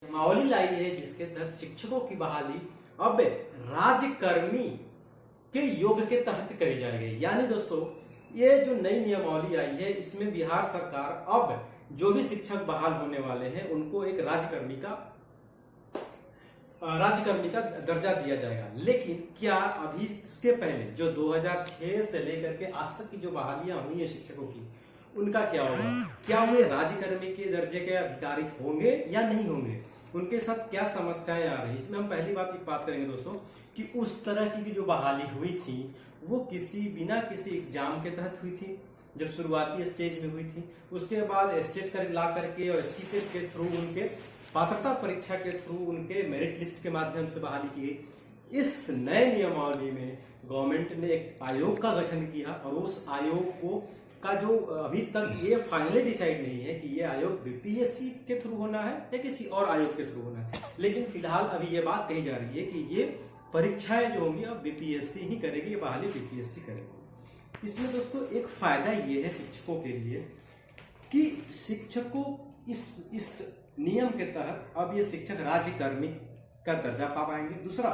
नियमावली लाई है जिसके तहत शिक्षकों की बहाली अब राज्यकर्मी के योग के तहत करी जाएगी। यानी दोस्तों ये जो नई नियमावली आई है इसमें बिहार सरकार अब जो भी शिक्षक बहाल होने वाले हैं उनको एक राज्यकर्मी का दर्जा दिया जाएगा। लेकिन क्या अभी इसके पहले जो 2006 से लेकर के आज तक की जो बहालियां हुई है शिक्षकों की उनका क्या होगा? क्या वे राज्यकर्मी के दर्जे के अधिकारी होंगे या नहीं होंगे? उनके साथ क्या समस्याएं आ रही? इसमें हम पहली बात करेंगे दोस्तों कि उस तरह की जो बहाली हुई थी वो बिना किसी एग्जाम के तहत हुई थी जब शुरुआती स्टेज में हुई थी। उसके बाद स्टेट कर ला करके और सीटेट के थ्रू उनके पात्रता परीक्षा के थ्रू उनके मेरिट लिस्ट के माध्यम से बहाली की गई। इस नए नियमावली में गवर्नमेंट ने एक आयोग का गठन किया और उस आयोग का जो अभी तक ये फाइनली डिसाइड नहीं है कि ये आयोग बीपीएससी के थ्रू होना है या किसी और आयोग के थ्रू होना है। लेकिन फिलहाल अभी ये बात कही जा रही है कि ये परीक्षाएं जो होंगी अब बीपीएससी ही करेगी, ये बहाली बीपीएससी करेगी। इसमें दोस्तों एक फायदा ये है शिक्षकों के लिए कि शिक्षकों इस नियम के तहत अब ये शिक्षक राज्यकर्मी का दर्जा पा पाएंगे। दूसरा,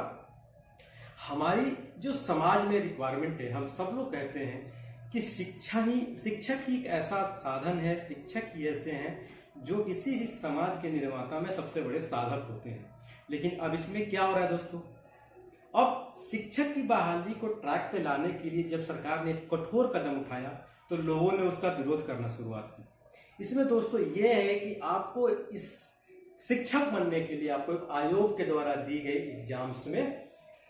हमारी जो समाज में रिक्वायरमेंट है, हम सब लोग कहते हैं कि शिक्षक ही एक ऐसा साधन है, शिक्षक ही ऐसे हैं जो किसी भी समाज के निर्माता में सबसे बड़े साधक होते हैं। लेकिन अब इसमें क्या हो रहा है दोस्तों, अब शिक्षक की बहाली को ट्रैक पे लाने के लिए जब सरकार ने कठोर कदम उठाया तो लोगों ने उसका विरोध करना शुरुआत की। इसमें दोस्तों ये है कि आपको इस शिक्षक बनने के लिए आपको एक आयोग के द्वारा दी गई एग्जाम्स में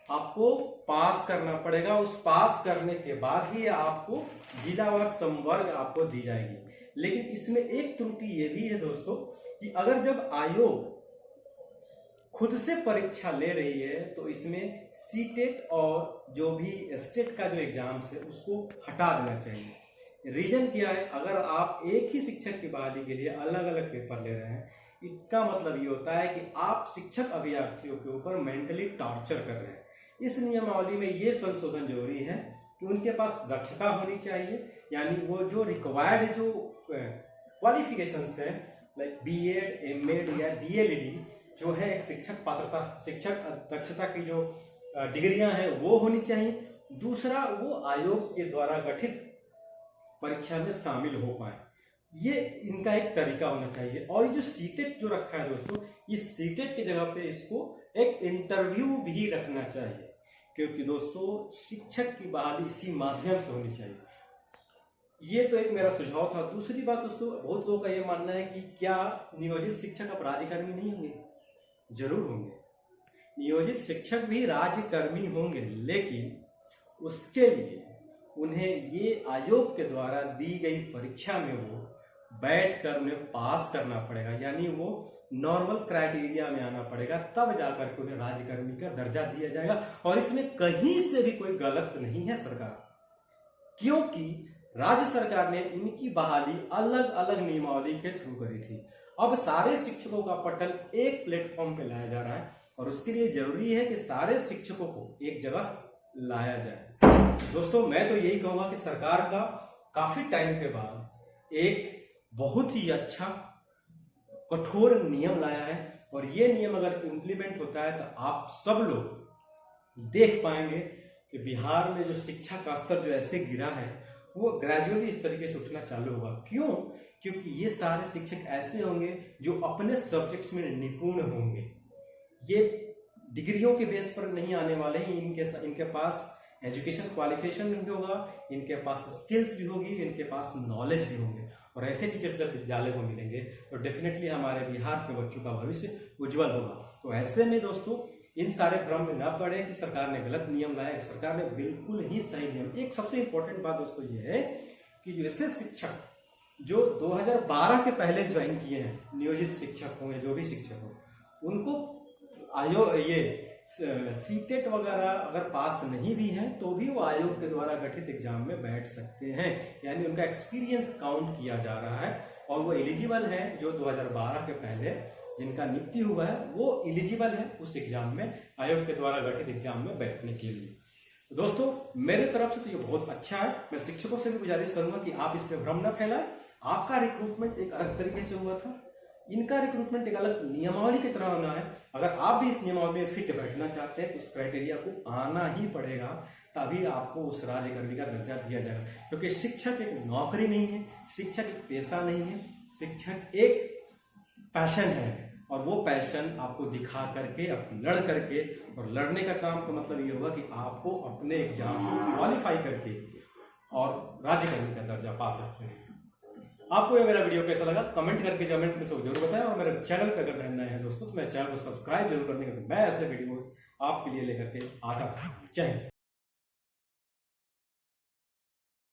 आपको पास करना पड़ेगा। उस पास करने के बाद ही आपको जिलावार संवर्ग आपको दी जाएगी। लेकिन इसमें एक त्रुटि ये भी है दोस्तों कि अगर जब आयोग खुद से परीक्षा ले रही है तो इसमें सीटेट और जो भी स्टेट का जो एग्जाम्स है उसको हटा देना चाहिए। रीजन क्या है? अगर आप एक ही शिक्षक की बहाली के लिए अलग अलग पेपर ले रहे हैं, इसका मतलब ये होता है कि आप शिक्षक अभ्यर्थियों के ऊपर मेंटली टॉर्चर कर रहे हैं। इस नियमावली में ये संशोधन जरूरी है कि उनके पास दक्षता होनी चाहिए, यानी वो जो रिक्वायर्ड जो क्वालिफिकेशंस हैं लाइक बीएड, एमएड या डीएलईडी जो है एक शिक्षक दक्षता की जो डिग्रियां हैं वो होनी चाहिए। दूसरा, वो आयोग के द्वारा गठित परीक्षा में शामिल हो पाए, ये इनका एक तरीका होना चाहिए। और ये जो सीटेट जो रखा है दोस्तों, इस सीटेट की जगह पे इसको एक इंटरव्यू भी रखना चाहिए, क्योंकि दोस्तों शिक्षक की बहाली इसी माध्यम से होनी चाहिए। ये तो एक मेरा सुझाव था। दूसरी बात दोस्तों, बहुत लोगों का ये मानना है कि क्या नियोजित शिक्षक अब राज्यकर्मी नहीं होंगे? जरूर होंगे, नियोजित शिक्षक भी राज्यकर्मी होंगे, लेकिन उसके लिए उन्हें ये आयोग के द्वारा दी गई परीक्षा में वो बैठ कर उन्हें पास करना पड़ेगा, यानी वो नॉर्मल क्राइटेरिया में आना पड़ेगा, तब जाकर के उन्हें राज्यकर्मी का दर्जा दिया जाएगा। और इसमें कहीं से भी कोई गलत नहीं है सरकार, क्योंकि राज्य सरकार ने इनकी बहाली अलग अलग नियमावली के थ्रू करी थी। अब सारे शिक्षकों का पटल एक प्लेटफॉर्म पे लाया जा रहा है और उसके लिए जरूरी है कि सारे शिक्षकों को एक जगह लाया जाए। दोस्तों मैं तो यही कहूंगा कि सरकार का काफी टाइम के बाद एक बहुत ही अच्छा कठोर नियम लाया है और ये नियम अगर इम्प्लीमेंट होता है तो आप सब लोग देख पाएंगे कि बिहार में जो शिक्षा का स्तर जो ऐसे गिरा है वो ग्रेजुअली इस तरीके से उठना चालू होगा। क्यों? क्योंकि ये सारे शिक्षक ऐसे होंगे जो अपने सब्जेक्ट्स में निपुण होंगे। ये डिग्रियों के बेस पर नहीं आने वाले हैं, इनके पास एजुकेशन क्वालिफिकेशन भी होगा, इनके पास स्किल्स भी होगी, इनके पास नॉलेज भी होंगे। और ऐसे टीचर्स जब विद्यालय को मिलेंगे तो डेफिनेटली हमारे बिहार के बच्चों का भविष्य उज्जवल होगा। तो ऐसे में दोस्तों इन सारे भ्रम में न पड़े कि सरकार ने गलत नियम लाया। सरकार ने बिल्कुल ही सही नियम। एक सबसे इंपॉर्टेंट बात दोस्तों ये है कि जो ऐसे शिक्षक जो 2012 के पहले ज्वाइन किए हैं, नियोजित शिक्षक हो या जो भी शिक्षक हो, उनको आयोग ये सीटेट वगैरह अगर पास नहीं भी हैं तो भी वो आयोग के द्वारा गठित एग्जाम में बैठ सकते हैं, यानी उनका एक्सपीरियंस काउंट किया जा रहा है और वो एलिजिबल है। जो 2012 के पहले जिनका नियुक्ति हुआ है वो एलिजिबल है उस एग्जाम में, आयोग के द्वारा गठित एग्जाम में बैठने के लिए। दोस्तों मेरे तरफ से तो ये बहुत अच्छा है। मैं शिक्षकों से भी गुजारिश करूंगा कि आप इस पे भ्रम न फैलाएं। आपका रिक्रूटमेंट एक अलग तरीके से हुआ था, इनका रिक्रूटमेंट एक अलग नियमावली की तरह होना है। अगर आप भी इस नियमावली में फिट बैठना चाहते हैं तो उस क्राइटेरिया को आना ही पड़ेगा, तभी आपको उस राज्यकर्मी का दर्जा दिया जाएगा। क्योंकि शिक्षक एक नौकरी नहीं है, शिक्षक एक पेशा नहीं है, शिक्षक एक पैशन है। और वो पैशन आपको दिखा करके, लड़ करके, और लड़ने का काम का मतलब ये होगा कि आपको अपने एग्जाम को क्वालिफाई करके और राज्यकर्मी का दर्जा पा सकते हैं। आपको ये मेरा वीडियो कैसा लगा कमेंट करके कमेंट में जरूर बताएं। और मेरे चैनल पर अगर नए हैं दोस्तों तो मेरे चैनल को सब्सक्राइब जरूर करने का, मैं ऐसे वीडियो आपके लिए लेकर के आता हूं। जय हिंद।